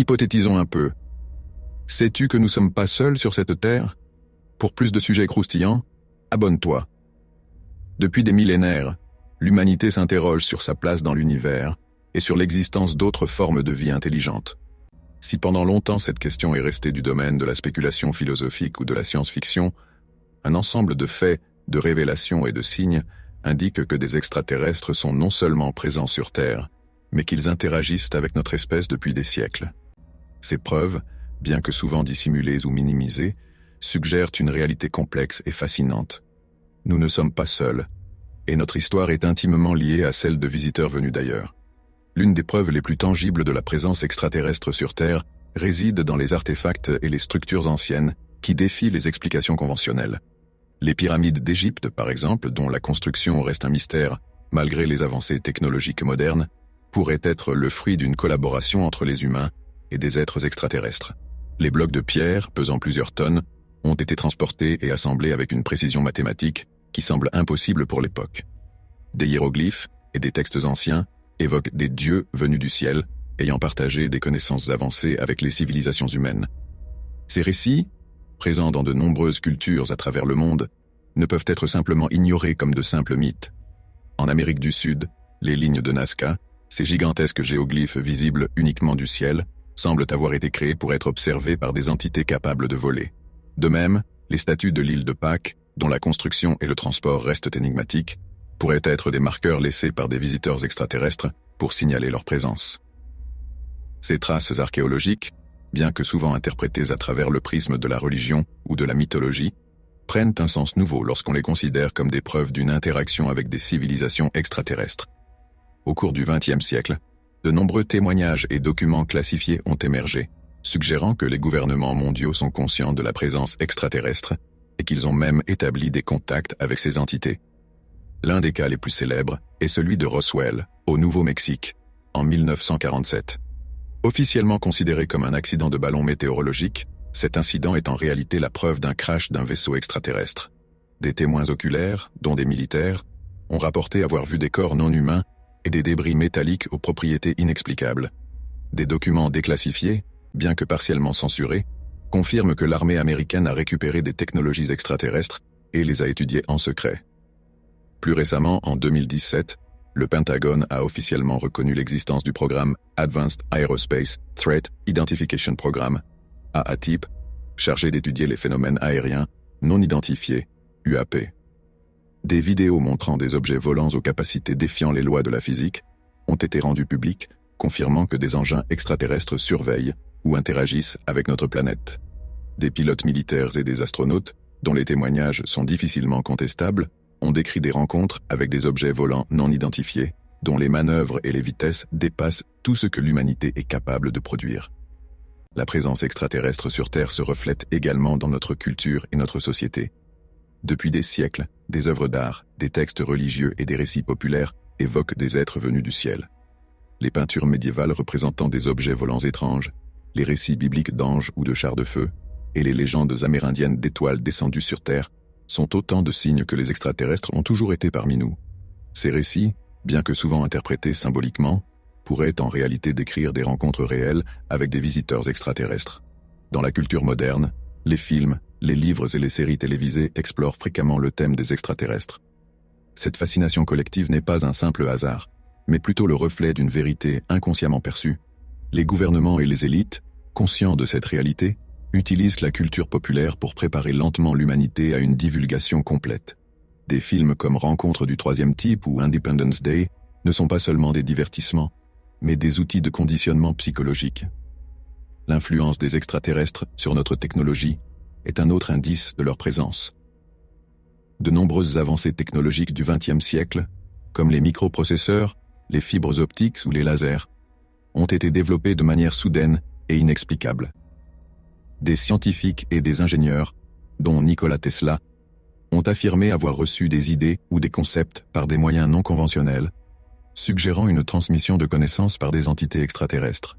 Hypothétisons un peu. Sais-tu que nous sommes pas seuls sur cette terre? Pour plus de sujets croustillants, abonne-toi. Depuis des millénaires, l'humanité s'interroge sur sa place dans l'univers et sur l'existence d'autres formes de vie intelligentes. Si pendant longtemps cette question est restée du domaine de la spéculation philosophique ou de la science-fiction, un ensemble de faits, de révélations et de signes indique que des extraterrestres sont non seulement présents sur Terre, mais qu'ils interagissent avec notre espèce depuis des siècles. Ces preuves, bien que souvent dissimulées ou minimisées, suggèrent une réalité complexe et fascinante. Nous ne sommes pas seuls, et notre histoire est intimement liée à celle de visiteurs venus d'ailleurs. L'une des preuves les plus tangibles de la présence extraterrestre sur Terre réside dans les artefacts et les structures anciennes qui défient les explications conventionnelles. Les pyramides d'Égypte, par exemple, dont la construction reste un mystère malgré les avancées technologiques modernes, pourraient être le fruit d'une collaboration entre les humains et des êtres extraterrestres. Les blocs de pierre, pesant plusieurs tonnes, ont été transportés et assemblés avec une précision mathématique qui semble impossible pour l'époque. Des hiéroglyphes et des textes anciens évoquent des dieux venus du ciel, ayant partagé des connaissances avancées avec les civilisations humaines. Ces récits, présents dans de nombreuses cultures à travers le monde, ne peuvent être simplement ignorés comme de simples mythes. En Amérique du Sud, les lignes de Nazca, ces gigantesques géoglyphes visibles uniquement du ciel, semblent avoir été créés pour être observés par des entités capables de voler. De même, les statues de l'île de Pâques, dont la construction et le transport restent énigmatiques, pourraient être des marqueurs laissés par des visiteurs extraterrestres pour signaler leur présence. Ces traces archéologiques, bien que souvent interprétées à travers le prisme de la religion ou de la mythologie, prennent un sens nouveau lorsqu'on les considère comme des preuves d'une interaction avec des civilisations extraterrestres. Au cours du XXe siècle, de nombreux témoignages et documents classifiés ont émergé, suggérant que les gouvernements mondiaux sont conscients de la présence extraterrestre et qu'ils ont même établi des contacts avec ces entités. L'un des cas les plus célèbres est celui de Roswell, au Nouveau-Mexique, en 1947. Officiellement considéré comme un accident de ballon météorologique, cet incident est en réalité la preuve d'un crash d'un vaisseau extraterrestre. Des témoins oculaires, dont des militaires, ont rapporté avoir vu des corps non humains et des débris métalliques aux propriétés inexplicables. Des documents déclassifiés, bien que partiellement censurés, confirment que l'armée américaine a récupéré des technologies extraterrestres et les a étudiées en secret. Plus récemment, en 2017, le Pentagone a officiellement reconnu l'existence du programme Advanced Aerospace Threat Identification Program, AATIP, chargé d'étudier les phénomènes aériens non identifiés, UAP. Des vidéos montrant des objets volants aux capacités défiant les lois de la physique ont été rendues publiques, confirmant que des engins extraterrestres surveillent ou interagissent avec notre planète. Des pilotes militaires et des astronautes, dont les témoignages sont difficilement contestables, ont décrit des rencontres avec des objets volants non identifiés, dont les manœuvres et les vitesses dépassent tout ce que l'humanité est capable de produire. La présence extraterrestre sur Terre se reflète également dans notre culture et notre société. Depuis des siècles, des œuvres d'art, des textes religieux et des récits populaires évoquent des êtres venus du ciel. Les peintures médiévales représentant des objets volants étranges, les récits bibliques d'anges ou de chars de feu, et les légendes amérindiennes d'étoiles descendues sur Terre sont autant de signes que les extraterrestres ont toujours été parmi nous. Ces récits, bien que souvent interprétés symboliquement, pourraient en réalité décrire des rencontres réelles avec des visiteurs extraterrestres. Dans la culture moderne, les films, les livres et les séries télévisées explorent fréquemment le thème des extraterrestres. Cette fascination collective n'est pas un simple hasard, mais plutôt le reflet d'une vérité inconsciemment perçue. Les gouvernements et les élites, conscients de cette réalité, utilisent la culture populaire pour préparer lentement l'humanité à une divulgation complète. Des films comme Rencontre du troisième type ou Independence Day ne sont pas seulement des divertissements, mais des outils de conditionnement psychologique. L'influence des extraterrestres sur notre technologie est un autre indice de leur présence. De nombreuses avancées technologiques du XXe siècle, comme les microprocesseurs, les fibres optiques ou les lasers, ont été développées de manière soudaine et inexplicable. Des scientifiques et des ingénieurs, dont Nikola Tesla, ont affirmé avoir reçu des idées ou des concepts par des moyens non conventionnels, suggérant une transmission de connaissances par des entités extraterrestres.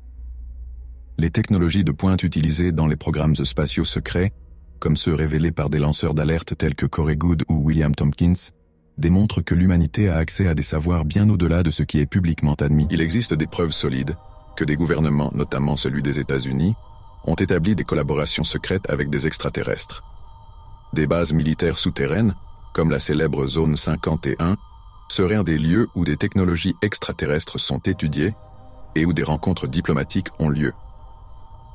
Les technologies de pointe utilisées dans les programmes spatiaux secrets, comme ceux révélés par des lanceurs d'alerte tels que Corey Goode ou William Tompkins, démontrent que l'humanité a accès à des savoirs bien au-delà de ce qui est publiquement admis. Il existe des preuves solides, que des gouvernements, notamment celui des États-Unis, ont établi des collaborations secrètes avec des extraterrestres. Des bases militaires souterraines, comme la célèbre Zone 51, seraient des lieux où des technologies extraterrestres sont étudiées et où des rencontres diplomatiques ont lieu.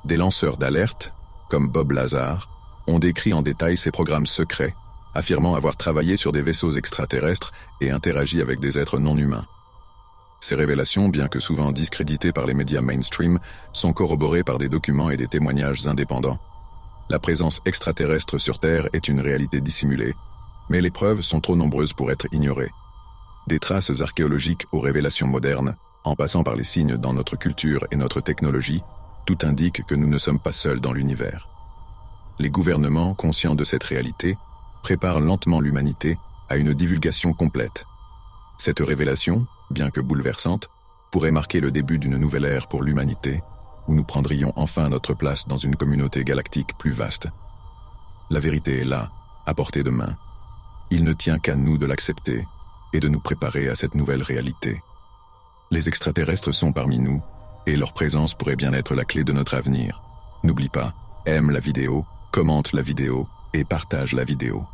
Des lanceurs d'alerte, comme Bob Lazar, ont décrit en détail ces programmes secrets, affirmant avoir travaillé sur des vaisseaux extraterrestres et interagi avec des êtres non humains. Ces révélations, bien que souvent discréditées par les médias mainstream, sont corroborées par des documents et des témoignages indépendants. La présence extraterrestre sur Terre est une réalité dissimulée, mais les preuves sont trop nombreuses pour être ignorées. Des traces archéologiques aux révélations modernes, en passant par les signes dans notre culture et notre technologie, tout indique que nous ne sommes pas seuls dans l'univers. Les gouvernements, conscients de cette réalité, préparent lentement l'humanité à une divulgation complète. Cette révélation, bien que bouleversante, pourrait marquer le début d'une nouvelle ère pour l'humanité, où nous prendrions enfin notre place dans une communauté galactique plus vaste. La vérité est là, à portée de main. Il ne tient qu'à nous de l'accepter et de nous préparer à cette nouvelle réalité. Les extraterrestres sont parmi nous, et leur présence pourrait bien être la clé de notre avenir. N'oublie pas, aime la vidéo, commente la vidéo et partage la vidéo.